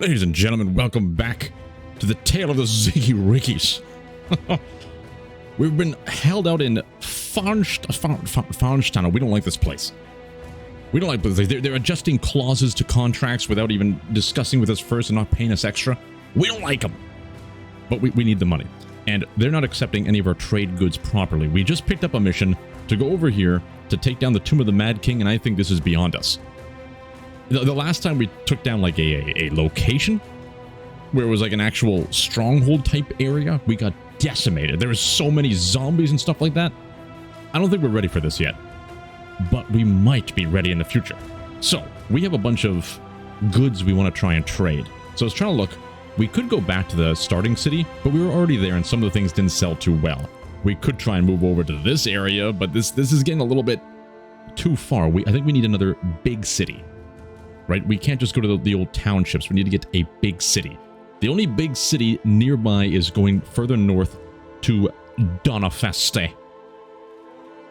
Ladies and gentlemen, welcome back to the tale of the Ziggy Rickies. We've been held out in Farnstown. We don't like this place. We don't like this place. They're adjusting clauses to contracts without even discussing with us first and not paying us extra. We don't like them. But we need the money. And they're not accepting any of our trade goods properly. We just picked up a mission to go over here to take down the Tomb of the Mad King, and I think this is beyond us. The last time we took down like a location where it was like an actual stronghold type area, we got decimated. There was so many zombies and stuff like that. I don't think we're ready for this yet, but we might be ready in the future. So we have a bunch of goods we want to try and trade. So I was trying to look. We could go back to the starting city, but we were already there and some of the things didn't sell too well. We could try and move over to this area, but this is getting a little bit too far. I think we need another big city. Right? We can't just go to the old townships. We need to get a big city. The only big city nearby is going further north to Donafeste,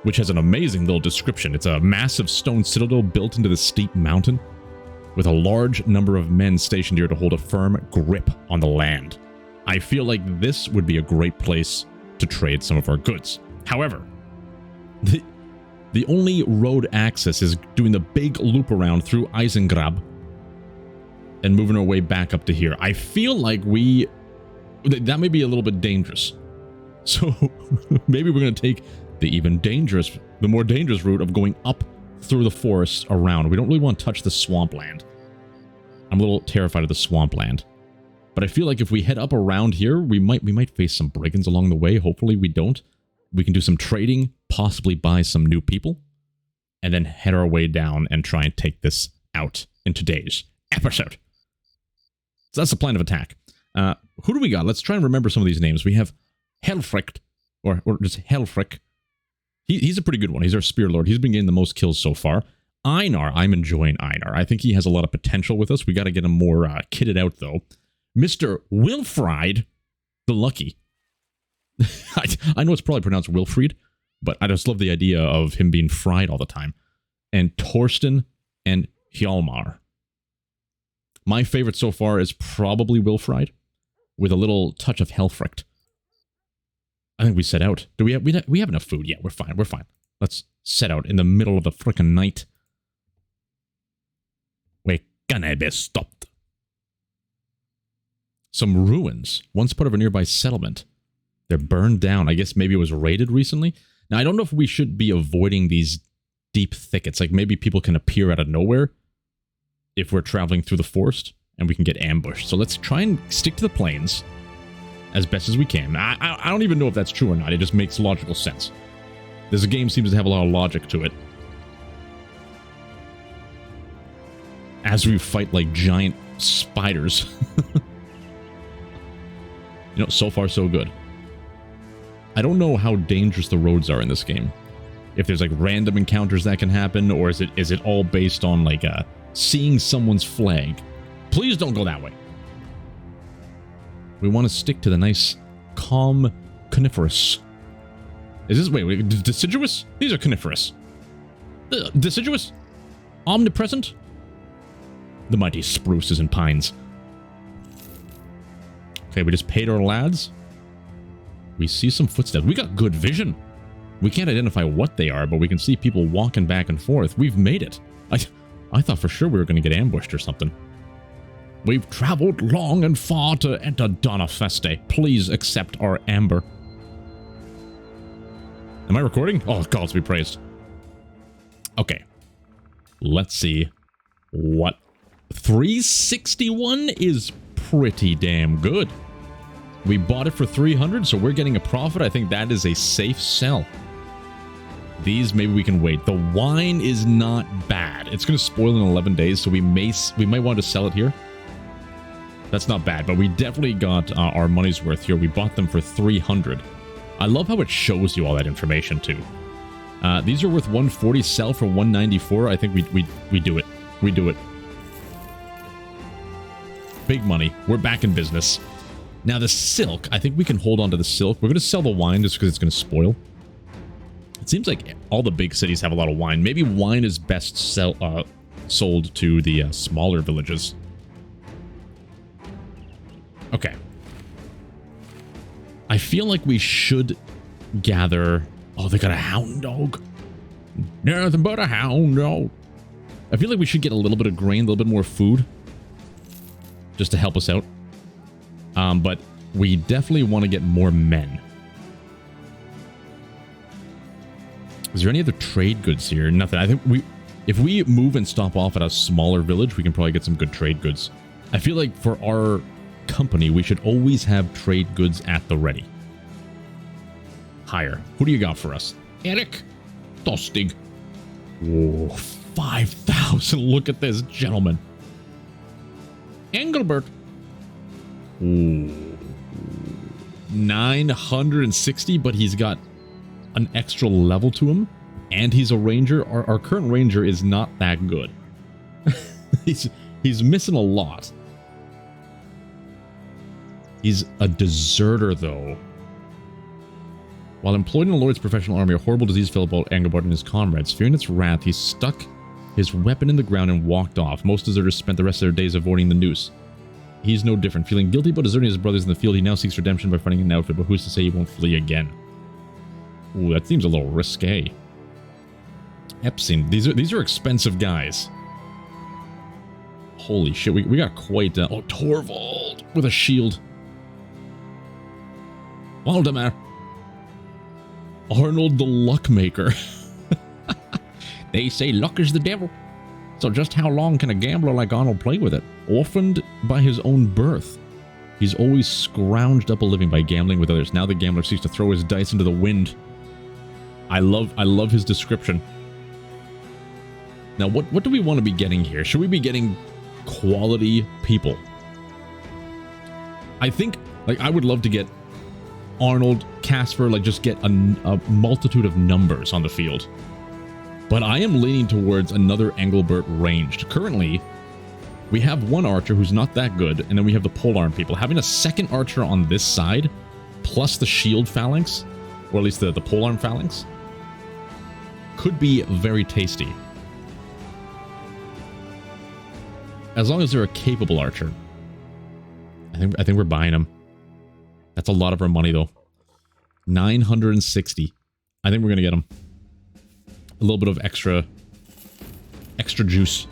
which has an amazing little description. It's a massive stone citadel built into the steep mountain with a large number of men stationed here to hold a firm grip on the land. I feel like this would be a great place to trade some of our goods. However, the only road access is doing the big loop around through Eisengrab and moving our way back up to here. I feel like that may be a little bit dangerous. So maybe we're going to take the more dangerous route of going up through the forest around. We don't really want to touch the swampland. I'm a little terrified of the swampland. But I feel like if we head up around here, we might face some brigands along the way. Hopefully we don't. We can do some trading, possibly buy some new people, and then head our way down and try and take this out in today's episode. So that's the plan of attack. Who do we got? Let's try and remember some of these names. We have Helfric, or just Helfric. He's a pretty good one. He's our spear lord. He's been getting the most kills so far. Einar, I'm enjoying Einar. I think he has a lot of potential with us. We got to get him more kitted out, though. Mr. Wilfried, the Lucky. I know it's probably pronounced Wilfried, but I just love the idea of him being fried all the time. And Torsten and Hjalmar. My favorite so far is probably Wilfried, with a little touch of Helfric. I think we set out. Do we have enough food? Yeah, we're fine. We're fine. Let's set out in the middle of the frickin' night. We're gonna be stopped. Some ruins, once part of a nearby settlement. They're burned down. I guess maybe it was raided recently. Now, I don't know if we should be avoiding these deep thickets. Like, maybe people can appear out of nowhere if we're traveling through the forest, and we can get ambushed. So let's try and stick to the plains as best as we can. I don't even know if that's true or not. It just makes logical sense. This game seems to have a lot of logic to it. As we fight like giant spiders. You know, so far so good. I don't know how dangerous the roads are in this game. If there's like random encounters that can happen, or is it all based on like seeing someone's flag? Please don't go that way. We want to stick to the nice, calm, coniferous. Is this, wait, deciduous? These are coniferous. Deciduous? Omnipresent? The mighty spruces and pines. Okay, we just paid our lads. We see some footsteps. We got good vision. We can't identify what they are, but we can see people walking back and forth. We've made it. I thought for sure we were going to get ambushed or something. We've traveled long and far to enter Donafeste. Please accept our amber. Am I recording? Oh, God be praised. Okay. Let's see what... 361 is pretty damn good. We bought it for 300, so we're getting a profit. I think that is a safe sell. These, maybe we can wait. The wine is not bad. It's going to spoil in 11 days, so we might want to sell it here. That's not bad, but we definitely got our money's worth here. We bought them for 300. I love how it shows you all that information, too. These are worth 140, sell for 194. I think we do it. We do it. Big money. We're back in business. Now, the silk, I think we can hold on to the silk. We're going to sell the wine just because it's going to spoil. It seems like all the big cities have a lot of wine. Maybe wine is best sold to the smaller villages. Okay. I feel like we should gather... Oh, they got a hound dog. Nothing but a hound dog. I feel like we should get a little bit of grain, a little bit more food. Just to help us out. But we definitely want to get more men. Is there any other trade goods here? Nothing. I think if we move and stop off at a smaller village, we can probably get some good trade goods. I feel like for our company, we should always have trade goods at the ready. Hire. Who do you got for us? Eric. Tostig. Whoa, 5,000. Look at this, gentlemen. Engelbert. Ooh. 960, but he's got an extra level to him, and he's a ranger. Our current ranger is not that good. he's missing a lot. He's a deserter, though. While employed in the Lord's professional army, a horrible disease fell about Engelbert and his comrades. Fearing its wrath, he stuck his weapon in the ground and walked off. Most deserters spent the rest of their days avoiding the noose. He's no different. Feeling guilty about deserting his brothers in the field, he now seeks redemption by finding an outfit, but who's to say he won't flee again? Ooh, that seems a little risque. Epstein. These are expensive guys. Holy shit, we got quite... oh, Torvald with a shield. Waldemar. Arnold the Luckmaker. They say luck is the devil. So just how long can a gambler like Arnold play with it? Orphaned by his own birth. He's always scrounged up a living by gambling with others. Now the gambler seeks to throw his dice into the wind. I love his description. Now, what do we want to be getting here? Should we be getting quality people? I think, like, I would love to get Arnold, Casper, like, just get a multitude of numbers on the field. But I am leaning towards another Engelbert ranged. Currently, we have one archer who's not that good, and then we have the polearm people. Having a second archer on this side, plus the shield phalanx, or at least the polearm phalanx, could be very tasty. As long as they're a capable archer. I think we're buying them. That's a lot of our money, though. 960. I think we're going to get them. A little bit of extra juice.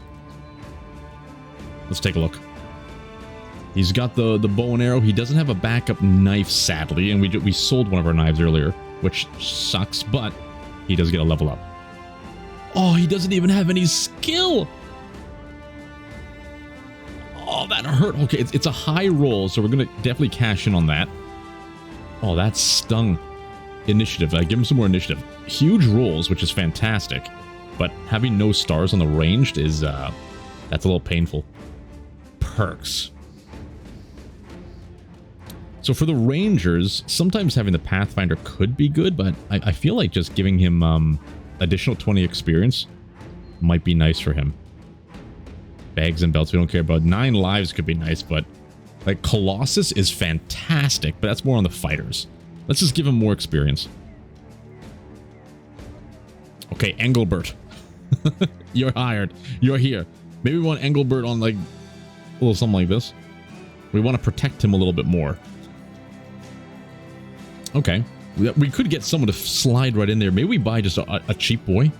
Let's take a look. He's got the bow and arrow. He doesn't have a backup knife, sadly, and we sold one of our knives earlier, which sucks, but he does get a level up. Oh, he doesn't even have any skill. Oh, that hurt. Okay, it's a high roll, so we're going to definitely cash in on that. Oh, that stung. Initiative. Give him some more initiative. Huge rolls, which is fantastic, but having no stars on the ranged is, that's a little painful. Perks. So for the rangers, sometimes having the Pathfinder could be good, but I feel like just giving him additional 20 experience might be nice for him. Bags and belts we don't care about. 9 lives could be nice, but like Colossus is fantastic, but that's more on the fighters. Let's just give him more experience. Okay, Engelbert. You're hired. You're here. Maybe we want Engelbert on like a little something like this. We want to protect him a little bit more. Okay. We could get someone to slide right in there. Maybe we buy just a cheap boy.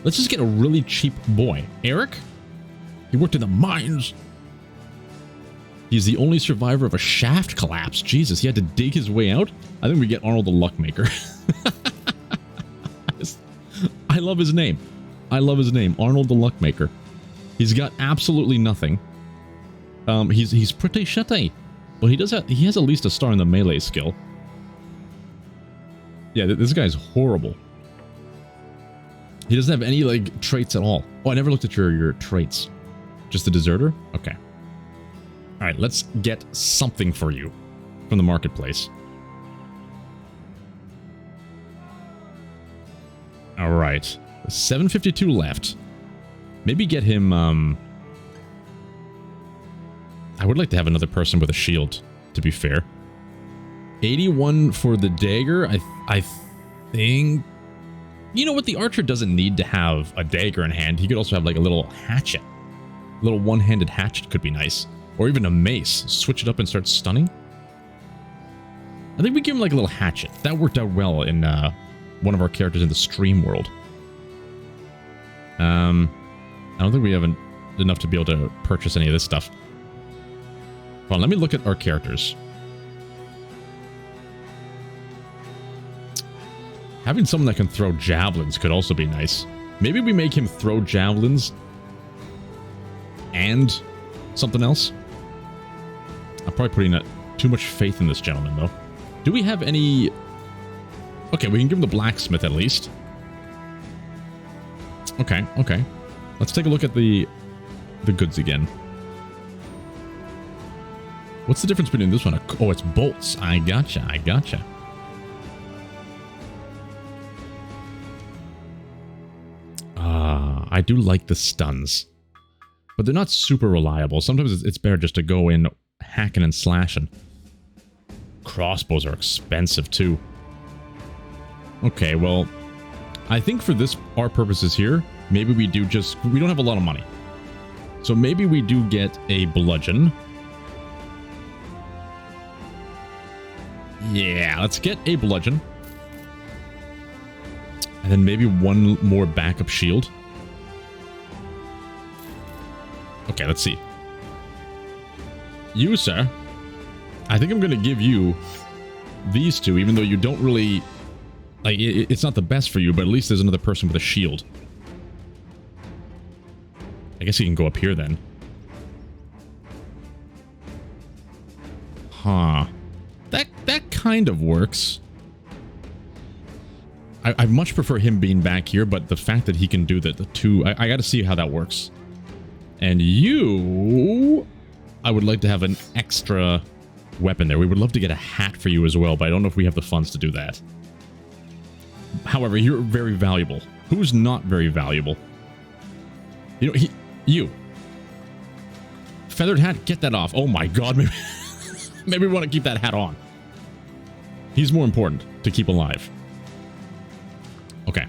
Let's just get a really cheap boy. Eric? He worked in the mines. He's the only survivor of a shaft collapse. Jesus, he had to dig his way out. I think we get Arnold the Luckmaker. I love his name. I love his name. Arnold the Luckmaker. He's got absolutely nothing. He's pretty shitty. But he has at least a star in the melee skill. Yeah, this guy's horrible. He doesn't have any, like, traits at all. Oh, I never looked at your traits. Just the deserter? Okay. Alright, let's get something for you from the marketplace. Alright. 752 left. Maybe get him, I would like to have another person with a shield, to be fair. 81 for the dagger. I think... You know what? The archer doesn't need to have a dagger in hand. He could also have like a little hatchet. A little one-handed hatchet could be nice. Or even a mace. Switch it up and start stunning. I think we give him like a little hatchet. That worked out well in one of our characters in the stream world. I don't think we have enough to be able to purchase any of this stuff. Hold on, let me look at our characters. Having someone that can throw javelins could also be nice. Maybe we make him throw javelins and something else. I'm probably putting too much faith in this gentleman, though. Do we have any... Okay, we can give him the blacksmith at least. Okay, okay. Let's take a look at the goods again. What's the difference between this one? Oh, it's bolts. I gotcha, I gotcha. I do like the stuns. But they're not super reliable. Sometimes it's better just to go in hacking and slashing. Crossbows are expensive too. Okay, well, I think for our purposes here, maybe we do we don't have a lot of money. So maybe we do get a bludgeon. Yeah, let's get a bludgeon. And then maybe one more backup shield. Okay, let's see. You, sir. I think I'm going to give you these two, even though you don't really... Like, it's not the best for you, but at least there's another person with a shield. I guess he can go up here then. Huh. That kind of works. I much prefer him being back here, but the fact that he can do the two... I got to see how that works. And you... I would like to have an extra weapon there. We would love to get a hat for you as well, but I don't know if we have the funds to do that. However, you're very valuable. Who's not very valuable? You know, you. Feathered hat, get that off. Oh my god, maybe we want to keep that hat on. He's more important to keep alive. Okay.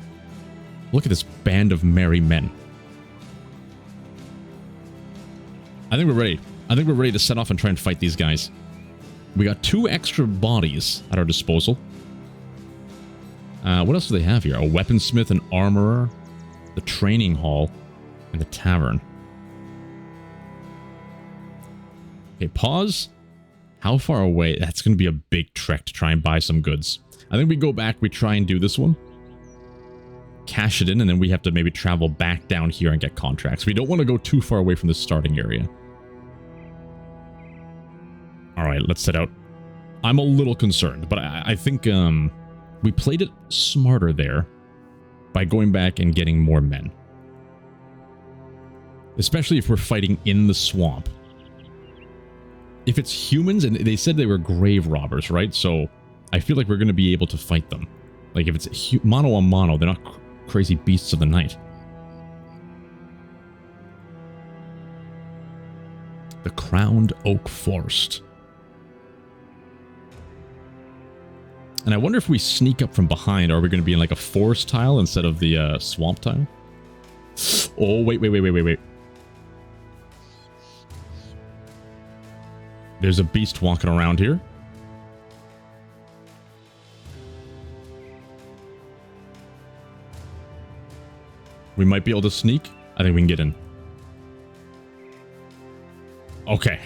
Look at this band of merry men. I think we're ready. I think we're ready to set off and try and fight these guys. We got 2 extra bodies at our disposal. What else do they have here? A weaponsmith, an armorer, the training hall, and the tavern. Okay, pause. How far away? That's going to be a big trek to try and buy some goods. I think we go back, we try and do this one. Cash it in, and then we have to maybe travel back down here and get contracts. We don't want to go too far away from the starting area. Alright, let's set out. I'm a little concerned, but I think we played it smarter there by going back and getting more men. Especially if we're fighting in the swamp. If it's humans, and they said they were grave robbers, right? So I feel like we're going to be able to fight them. Like if it's mano a mano, they're not crazy beasts of the night. The Crowned Oak Forest. And I wonder if we sneak up from behind, are we going to be in like a forest tile instead of the swamp tile? Oh, wait. There's a beast walking around here. We might be able to sneak. I think we can get in. Okay.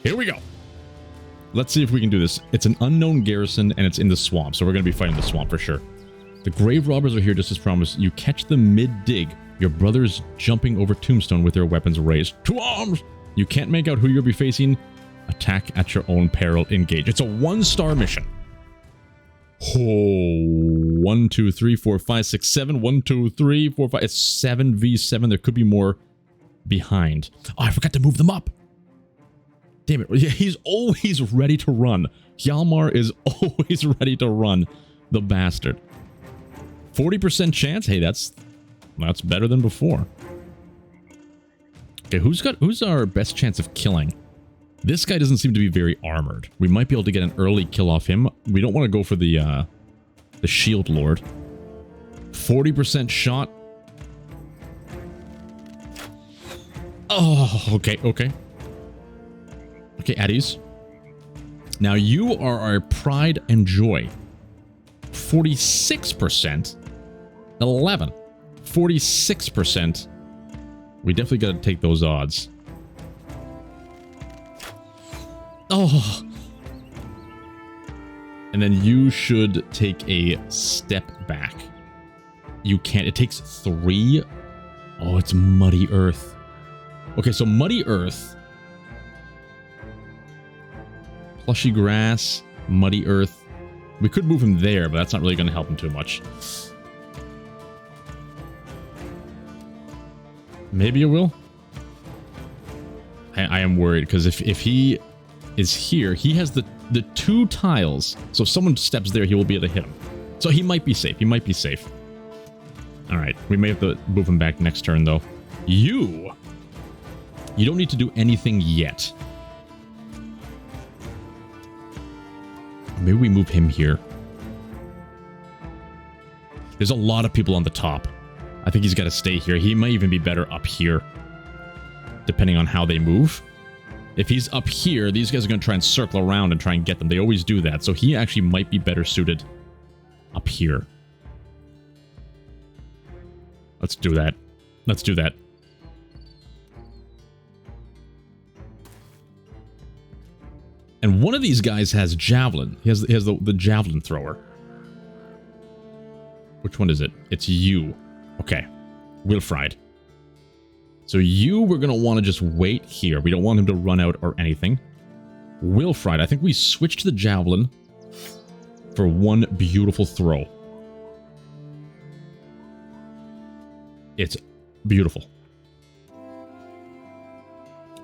Here we go. Let's see if we can do this. It's an unknown garrison, and it's in the swamp, so we're going to be fighting the swamp for sure. The grave robbers are here just as promised. You catch them mid-dig. Your brothers jumping over Tombstone with their weapons raised. To arms! You can't make out who you'll be facing. Attack at your own peril. Engage. It's a 1-star mission. Oh, 1, 2, 3, 4, 5, 6, 7. 1, 2, 3, 4, 5. It's 7v7. There could be more behind. Oh, I forgot to move them up. Damn it. He's always ready to run. Hjalmar is always ready to run. The bastard. 40% chance? Hey, that's better than before. Okay, who's our best chance of killing? This guy doesn't seem to be very armored. We might be able to get an early kill off him. We don't want to go for the shield lord. 40% shot. Oh, okay, okay. Okay, at ease. Now you are our pride and joy. 46%. 11. 46%. We definitely got to take those odds. Oh. And then you should take a step back. You can't. It takes 3. Oh, it's Muddy Earth. Okay, so Muddy Earth. Plushy grass, Muddy Earth. We could move him there, but that's not really going to help him too much. Maybe it will. I am worried because if he is here, he has the 2 tiles. So if someone steps there, he will be able to hit him. So he might be safe. He might be safe. All right. We may have to move him back next turn, though. You don't need to do anything yet. Maybe we move him here. There's a lot of people on the top. I think he's got to stay here. He might even be better up here, depending on how they move. If he's up here, these guys are going to try and circle around and try and get them. They always do that. So he actually might be better suited up here. Let's do that. Let's do that. And one of these guys has javelin. He has the javelin thrower. Which one is it? It's you. Okay. Wilfried. So you, we're going to want to just wait here. We don't want him to run out or anything. Wilfried, I think we switched the javelin for one beautiful throw. It's beautiful.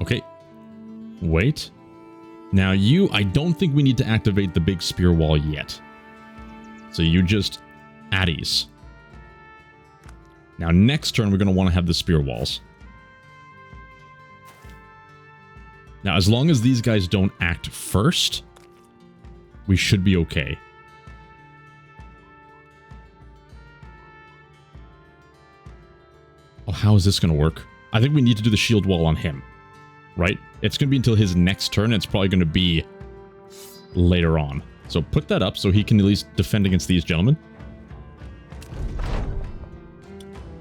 Okay. Wait. Now you, I don't think we need to activate the big spear wall yet. So you just at ease. Now next turn, we're going to want to have the spear walls. Now, as long as these guys don't act first, we should be okay. Oh, how is this going to work? I think we need to do the shield wall on him, right? It's going to be until his next turn. It's probably going to be later on. So put that up so he can at least defend against these gentlemen.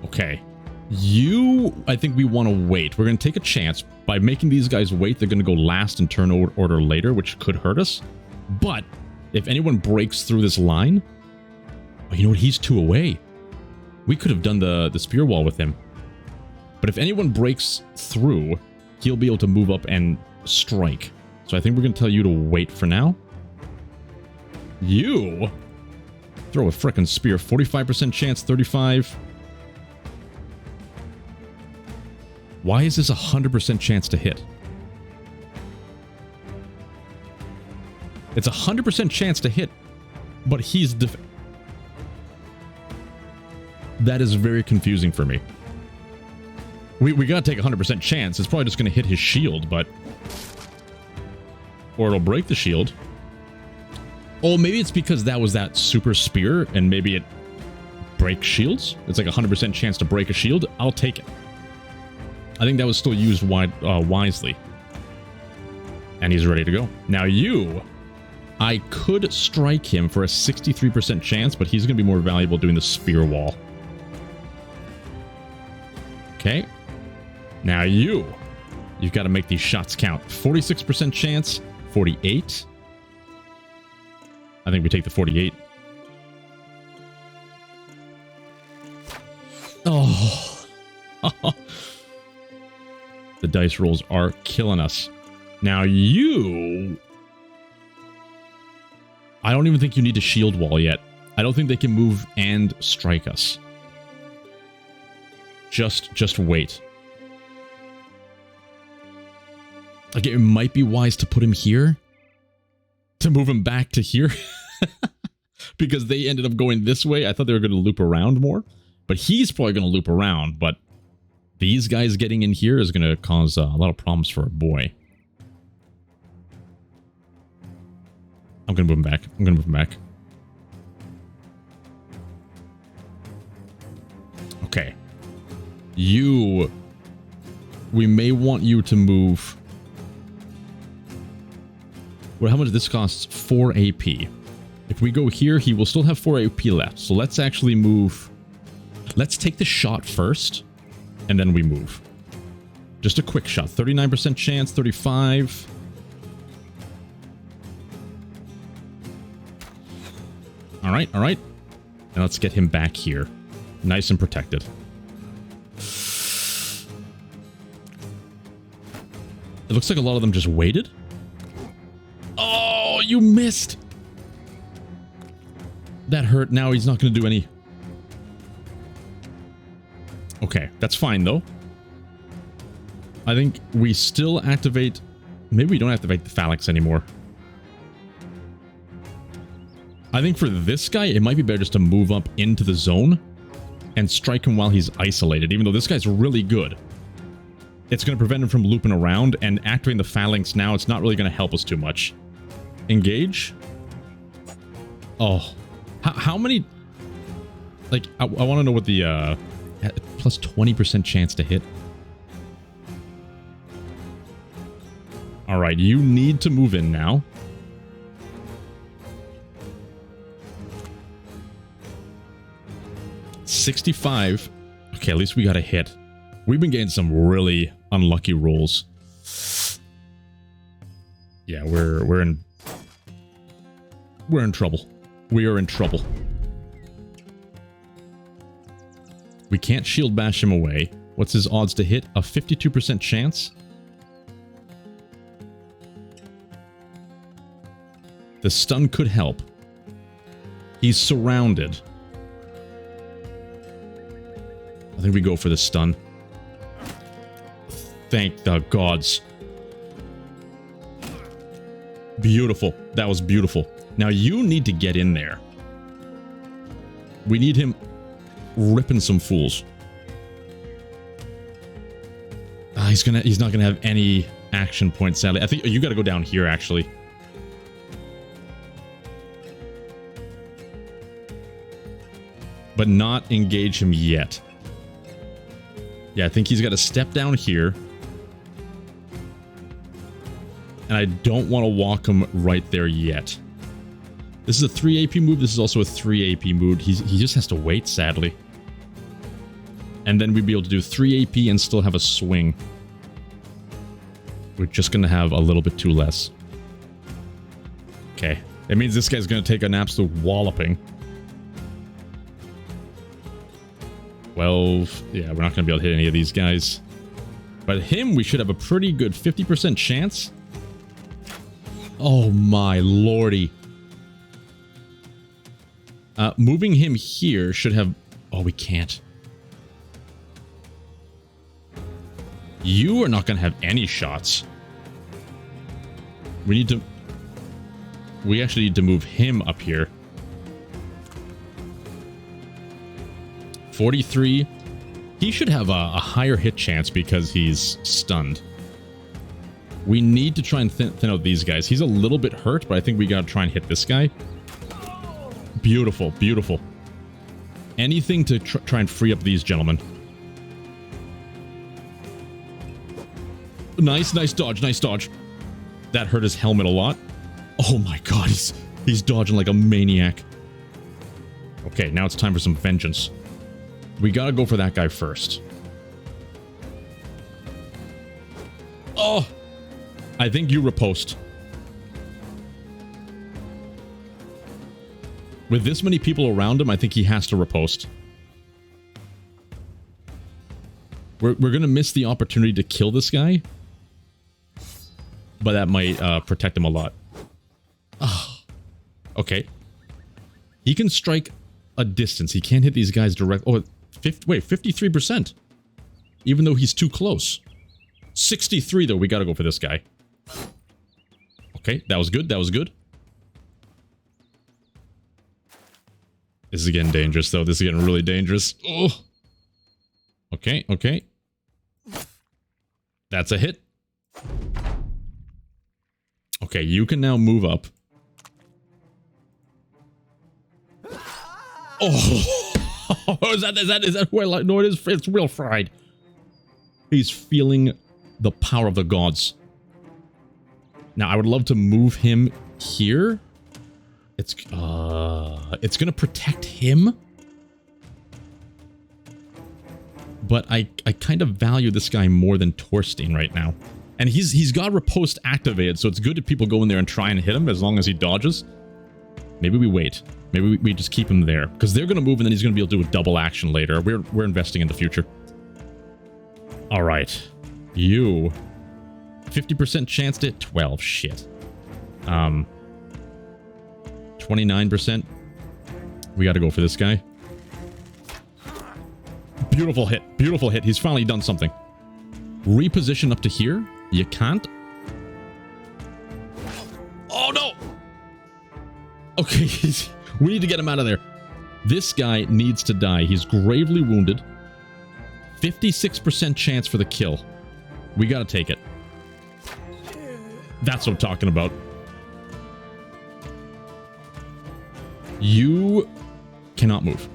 Okay. You, I think we want to wait. We're going to take a chance. By making these guys wait, they're going to go last and turn order later, which could hurt us. But if anyone breaks through this line... Oh, you know what? He's 2 away. We could have done the spear wall with him. But if anyone breaks through, he'll be able to move up and strike. So I think we're going to tell you to wait for now. You? Throw a frickin' spear. 45% chance, 35... Why is this a 100% chance to hit? It's a 100% chance to hit, but he's that is very confusing for me. We gotta take a 100% chance. It's probably just gonna hit his shield, but... Or it'll break the shield. Oh, maybe it's because that was that super spear, and maybe it breaks shields? It's like a 100% chance to break a shield? I'll take it. I think that was still used wisely. And he's ready to go. Now you, I could strike him for a 63% chance, but he's going to be more valuable doing the spear wall. Okay. Now you've got to make these shots count. 46% chance, 48. I think we take the 48. Oh. The dice rolls are killing us. Now you... I don't even think you need a shield wall yet. I don't think they can move and strike us. Just wait. Like, it might be wise to put him here. To move him back to here. Because they ended up going this way. I thought they were going to loop around more. But he's probably going to loop around, but... These guys getting in here is going to cause a lot of problems for a boy. I'm going to move him back. I'm going to move him back. Okay. You we may want you to move. Well, how much this costs? 4 AP. If we go here, he will still have 4 AP left. So let's actually move. Let's take the shot first, and then we move. Just a quick shot. 39% chance, 35. All right, all right. And let's get him back here. Nice and protected. It looks like a lot of them just waited. Oh, you missed. That hurt. Now he's not going to do any. Okay, that's fine, though. I think we still activate... Maybe we don't activate the phalanx anymore. I think for this guy, it might be better just to move up into the zone and strike him while he's isolated, even though this guy's really good. It's going to prevent him from looping around, and activating the phalanx now, it's not really going to help us too much. Engage. Oh. How many... Like, I want to know what the... plus 20% chance to hit. Alright, you need to move in now. $65. Okay, at least we got a hit. We've been getting some really unlucky rolls. Yeah, we're in trouble. We are in trouble. We can't shield bash him away. What's his odds to hit? A 52% chance. The stun could help. He's surrounded. I think we go for the stun. Thank the gods. Beautiful. That was beautiful. Now you need to get in there. We need him ripping some fools. He's not gonna have any action points, sadly. I think you gotta go down here, actually. But not engage him yet. Yeah, I think he's got to step down here. And I don't want to walk him right there yet. This is a 3 AP move. This is also a 3 AP move. He just has to wait, sadly. And then we'd be able to do 3 AP and still have a swing. We're just going to have a little bit too less. Okay. It means this guy's going to take an absolute walloping. 12. Yeah, we're not going to be able to hit any of these guys. But him, we should have a pretty good 50% chance. Oh my lordy. Moving him here should have... Oh, we can't. You are not going to have any shots. We need to... We actually need to move him up here. 43. He should have a higher hit chance because he's stunned. We need to try and thin out these guys. He's a little bit hurt, but I think we gotta try and hit this guy. Beautiful, beautiful. Anything to try and free up these gentlemen. Nice, nice dodge, nice dodge. That hurt his helmet a lot. Oh my god, he's dodging like a maniac. Okay, now it's time for some vengeance. We gotta go for that guy first. Oh! I think you riposte. With this many people around him, I think he has to riposte. We're gonna miss the opportunity to kill this guy. But that might protect him a lot. Oh. Okay. He can strike a distance. He can't hit these guys direct. Oh, wait, 53%. Even though he's too close. 63, though. We gotta go for this guy. Okay, that was good. That was good. This is getting dangerous, though. This is getting really dangerous. Oh. Okay, okay. That's a hit. Okay, you can now move up. Oh, is that who I like? No, it is. It's real fried. He's feeling the power of the gods. Now, I would love to move him here. It's gonna protect him. But I kind of value this guy more than Torstein right now. And he's got Riposte activated, so it's good if people go in there and try and hit him as long as he dodges. Maybe we wait. Maybe we just keep him there. Because they're going to move and then he's going to be able to do a double action later. We're investing in the future. Alright. You. 50% chance to hit 12. Shit. 29%. We got to go for this guy. Beautiful hit. Beautiful hit. He's finally done something. Reposition up to here. You can't. Oh, no. Okay, we need to get him out of there. This guy needs to die. He's gravely wounded. 56% chance for the kill. We got to take it. That's what I'm talking about. You cannot move.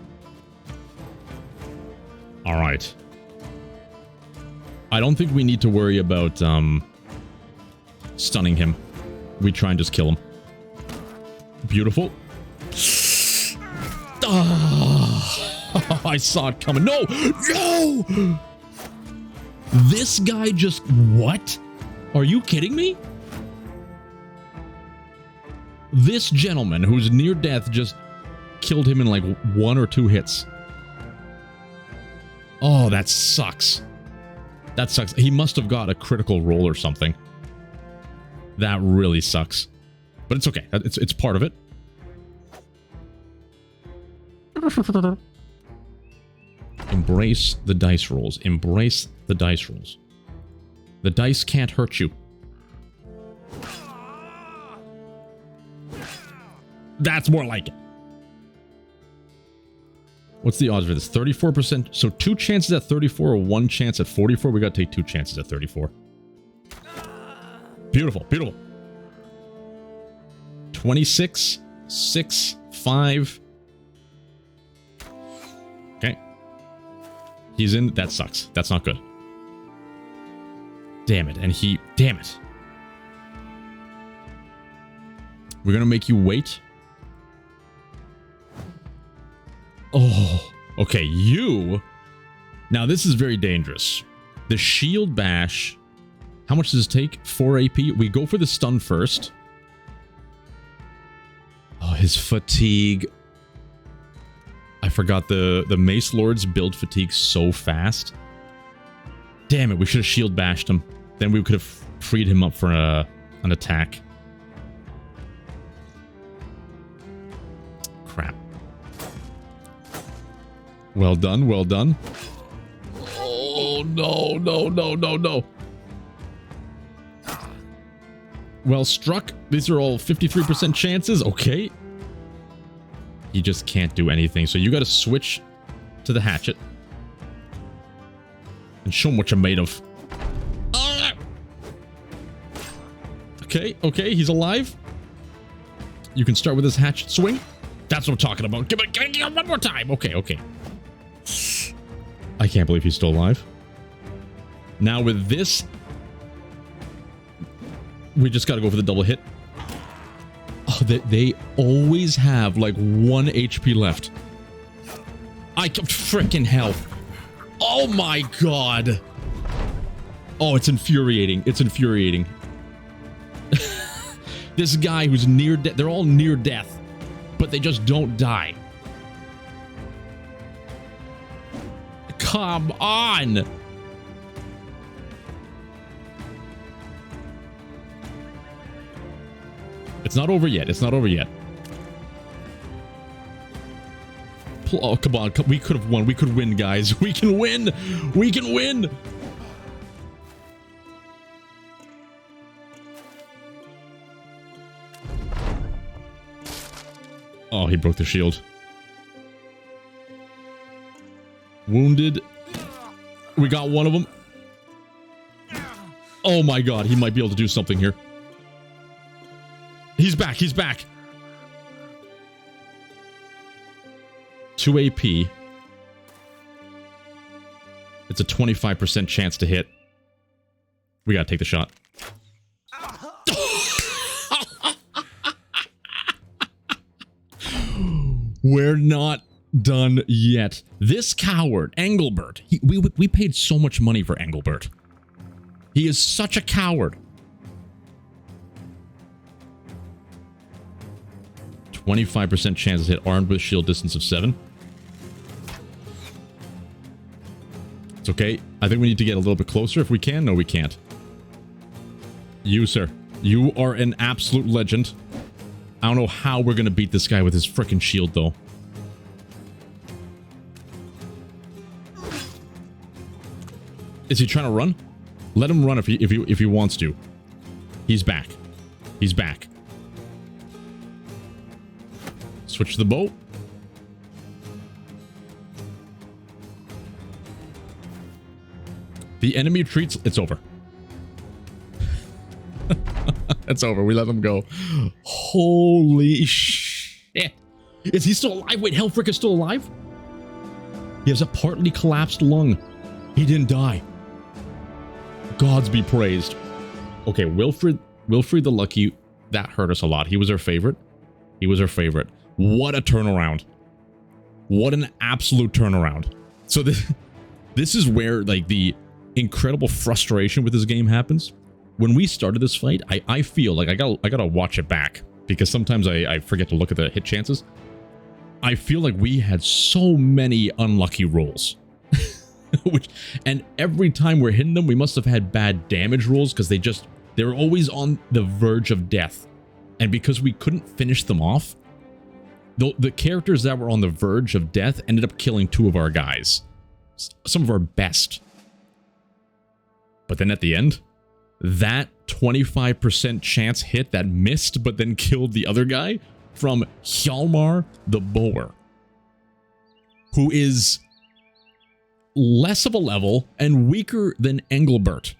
All right. I don't think we need to worry about stunning him. We try and just kill him. Beautiful. Oh, I saw it coming. No! No! This guy just... What? Are you kidding me? This gentleman who's near death just killed him in like 1 or 2 hits. Oh, that sucks. That sucks. He must have got a critical roll or something. That really sucks. But it's okay. It's part of it. Embrace the dice rolls. Embrace the dice rolls. The dice can't hurt you. That's more like it. What's the odds for this? 34%. So 2 chances at 34 or 1 chance at 44? We gotta take 2 chances at 34. Beautiful. Beautiful. 26, 6, 5. Okay. He's in. That sucks. That's not good. Damn it. And he... Damn it. We're gonna make you wait. Oh. Okay, you... Now, this is very dangerous. The shield bash... How much does it take? 4 AP? We go for the stun first. Oh, his fatigue. I forgot the Mace Lords build fatigue so fast. Damn it, we should have shield bashed him. Then we could have freed him up for an attack. Crap. Well done, well done. Oh, no, no, no, no, no. Well struck. These are all 53% chances. Okay. He just can't do anything. So you got to switch to the hatchet. And show him what you're made of. Okay, okay. He's alive. You can start with his hatchet swing. That's what I'm talking about. Give it one more time. Okay, okay. I can't believe he's still alive. Now with this... We just gotta go for the double hit. Oh, they always have like 1 HP left. Frickin' hell. Oh my god. Oh, it's infuriating. It's infuriating. This guy who's near death. They're all near death, but they just don't die. Come on. It's not over yet. It's not over yet. Oh, come on. We could have won. We could win, guys. We can win. We can win. Oh, he broke the shield. Wounded. We got one of them. Oh my god. He might be able to do something here. He's back. He's back. 2 AP. It's a 25% chance to hit. We gotta take the shot. We're not done yet. This coward, Engelbert, we paid so much money for Engelbert. He is such a coward. 25% chance to hit, armed with shield, distance of 7. It's okay. I think we need to get a little bit closer if we can. No, we can't. You, sir. You are an absolute legend. I don't know how we're going to beat this guy with his frickin' shield, though. Is he trying to run? Let him run if he wants to. He's back. He's back. Switch the bow. The enemy retreats. It's over. It's over. We let him go. Holy shit. Is he still alive? Wait, Hellfrick is still alive? He has a partly collapsed lung. He didn't die. Gods be praised. Okay, Wilfred the Lucky, that hurt us a lot. He was our favorite. He was our favorite. What a turnaround. What an absolute turnaround. So this is where, like, the incredible frustration with this game happens. When we started this fight, I feel like I gotta watch it back, because sometimes I forget to look at the hit chances. I feel like we had so many unlucky rolls. And every time we're hitting them, we must have had bad damage rolls, because they were always on the verge of death. And because we couldn't finish them off, the characters that were on the verge of death ended up killing 2 of our guys. Some of our best. But then at the end, that 25% chance hit that missed but then killed the other guy from Hjalmar the Bower, who is less of a level and weaker than Engelbert.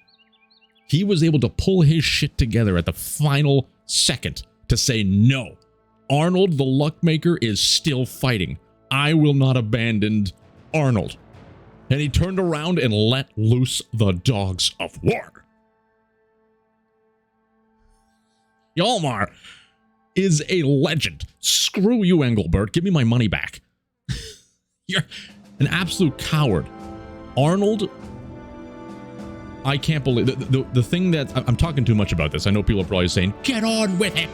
He was able to pull his shit together at the final second to say, no, Arnold the Luckmaker is still fighting. I will not abandon Arnold. And he turned around and let loose the dogs of war. Hjalmar is a legend. Screw you, Engelbert. Give me my money back. You're an absolute coward. Arnold, I can't believe... The thing that... I'm talking too much about this. I know people are probably saying, get on with it.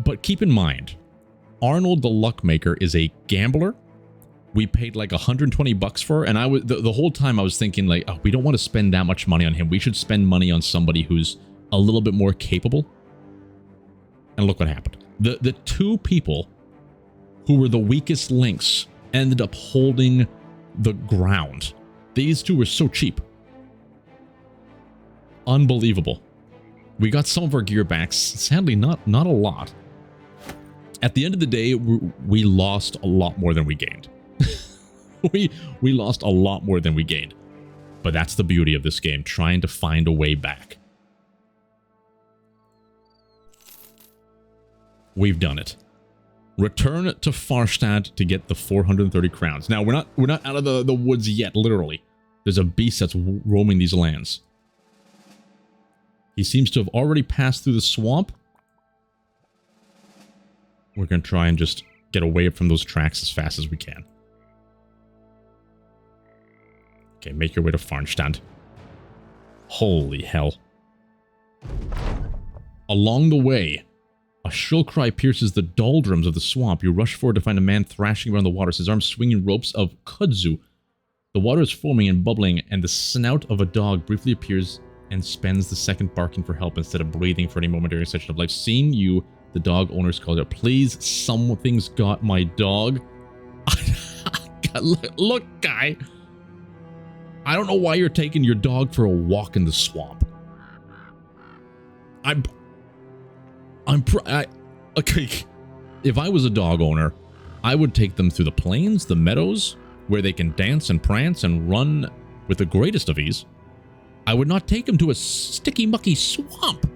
But keep in mind, Arnold the Luckmaker is a gambler. We paid like 120 bucks for, and I was the whole time I was thinking, like, oh, we don't want to spend that much money on him. We should spend money on somebody who's a little bit more capable. And look what happened. The 2 people who were the weakest links ended up holding the ground. These 2 were so cheap. Unbelievable. We got some of our gear back. Sadly, not a lot. At the end of the day, we lost a lot more than we gained. we lost a lot more than we gained. But that's the beauty of this game, trying to find a way back. We've done it. Return to Farstad to get the 430 crowns. Now, we're not out of the woods yet, literally. There's a beast that's roaming these lands. He seems to have already passed through the swamp. We're going to try and just get away from those tracks as fast as we can. Okay, make your way to Farnstand. Holy hell. Along the way, a shrill cry pierces the doldrums of the swamp. You rush forward to find a man thrashing around the water, his arms swinging ropes of kudzu. The water is foaming and bubbling, and the snout of a dog briefly appears and spends the second barking for help instead of breathing for any momentary section of life. Seeing you, the dog owners called out, please, something's got my dog. Look, guy. I don't know why you're taking your dog for a walk in the swamp. Okay, if I was a dog owner, I would take them through the plains, the meadows, where they can dance and prance and run with the greatest of ease. I would not take them to a sticky, mucky swamp.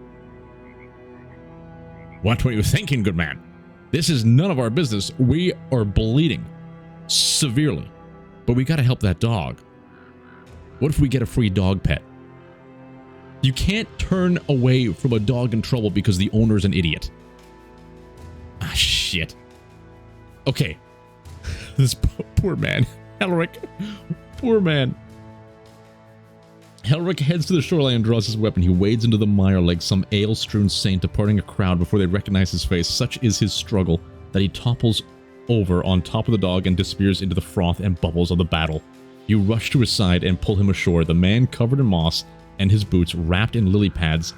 What were you thinking, good man? This is none of our business. We are bleeding severely, but we got to help that dog. What if we get a free dog pet? You can't turn away from a dog in trouble because the owner's an idiot. Ah, shit. Okay. This poor man. Elric. Poor man. Elric heads to the shoreline and draws his weapon. He wades into the mire like some ale-strewn saint departing a crowd before they recognize his face. Such is his struggle that he topples over on top of the dog and disappears into the froth and bubbles of the battle. You rush to his side and pull him ashore. The man covered in moss and his boots wrapped in lily pads,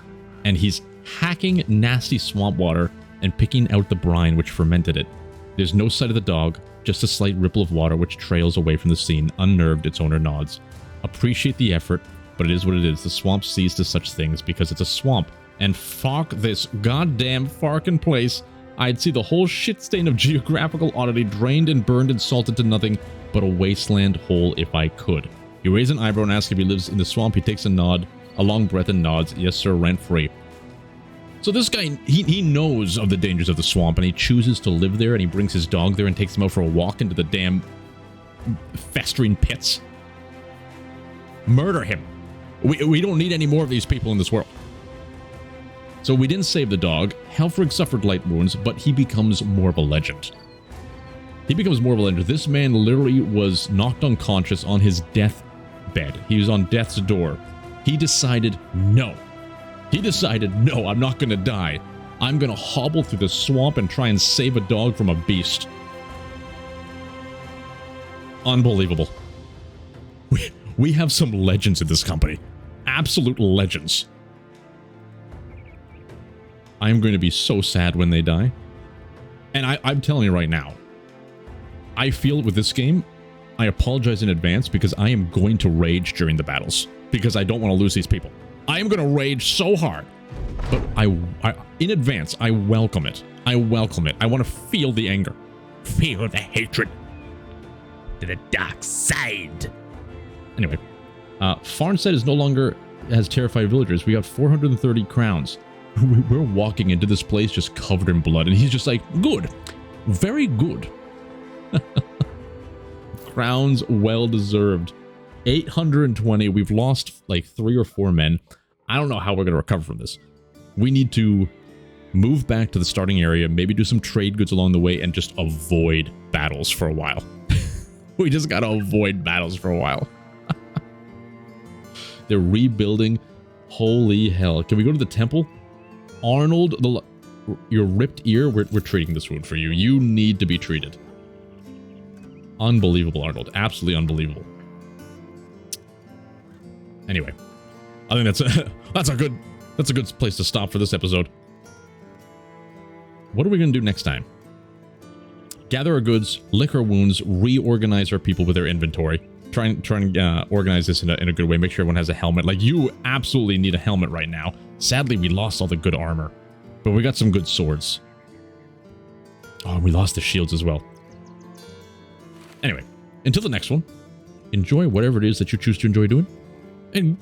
and he's hacking nasty swamp water and picking out the brine which fermented it. There's no sight of the dog, just a slight ripple of water which trails away from the scene. Unnerved, its owner nods. Appreciate the effort, but it is what it is. The swamp sees to such things because it's a swamp. And fuck this goddamn farkin' place. I'd see the whole shit stain of geographical oddity drained and burned and salted to nothing but a wasteland hole if I could. You raise an eyebrow and ask if he lives in the swamp. He takes a long breath and nods. Yes, sir, rent-free. So this guy, he knows of the dangers of the swamp, and he chooses to live there, and he brings his dog there and takes him out for a walk into the damn festering pits. Murder him. We don't need any more of these people in this world. So we didn't save the dog. Helfrig suffered light wounds, but he becomes more of a legend. He becomes more of a legend. This man literally was knocked unconscious on his deathbed. He was on death's door. He decided, no. He decided, no, I'm not going to die. I'm going to hobble through the swamp and try and save a dog from a beast. Unbelievable. We have some legends in this company. Absolute legends. I'm going to be so sad when they die. And I'm telling you right now, I feel with this game, I apologize in advance because I am going to rage during the battles. Because I don't want to lose these people. I am going to rage so hard. But in advance, I welcome it. I welcome it. I want to feel the anger. Feel the hatred. To the dark side. Anyway, Farnstead is no longer has terrified villagers. We got 430 crowns. We're walking into this place just covered in blood, and he's just like, good. Very good. Crowns well deserved. 820. We've lost like 3 or 4 men. I don't know how we're going to recover from this. We need to move back to the starting area, maybe do some trade goods along the way, and just avoid battles for a while. We just got to avoid battles for a while. They're rebuilding. Holy hell. Can we go to the temple? Arnold, your ripped ear, we're treating this wound for you. You need to be treated. Unbelievable, Arnold. Absolutely unbelievable. Anyway, I think that's a good place to stop for this episode. What are we going to do next time? Gather our goods, lick our wounds, reorganize our people with their inventory. Try and organize this in a good way. Make sure everyone has a helmet. Like, you absolutely need a helmet right now. Sadly, we lost all the good armor, but we got some good swords. Oh, we lost the shields as well. Anyway, until the next one, enjoy whatever it is that you choose to enjoy doing, and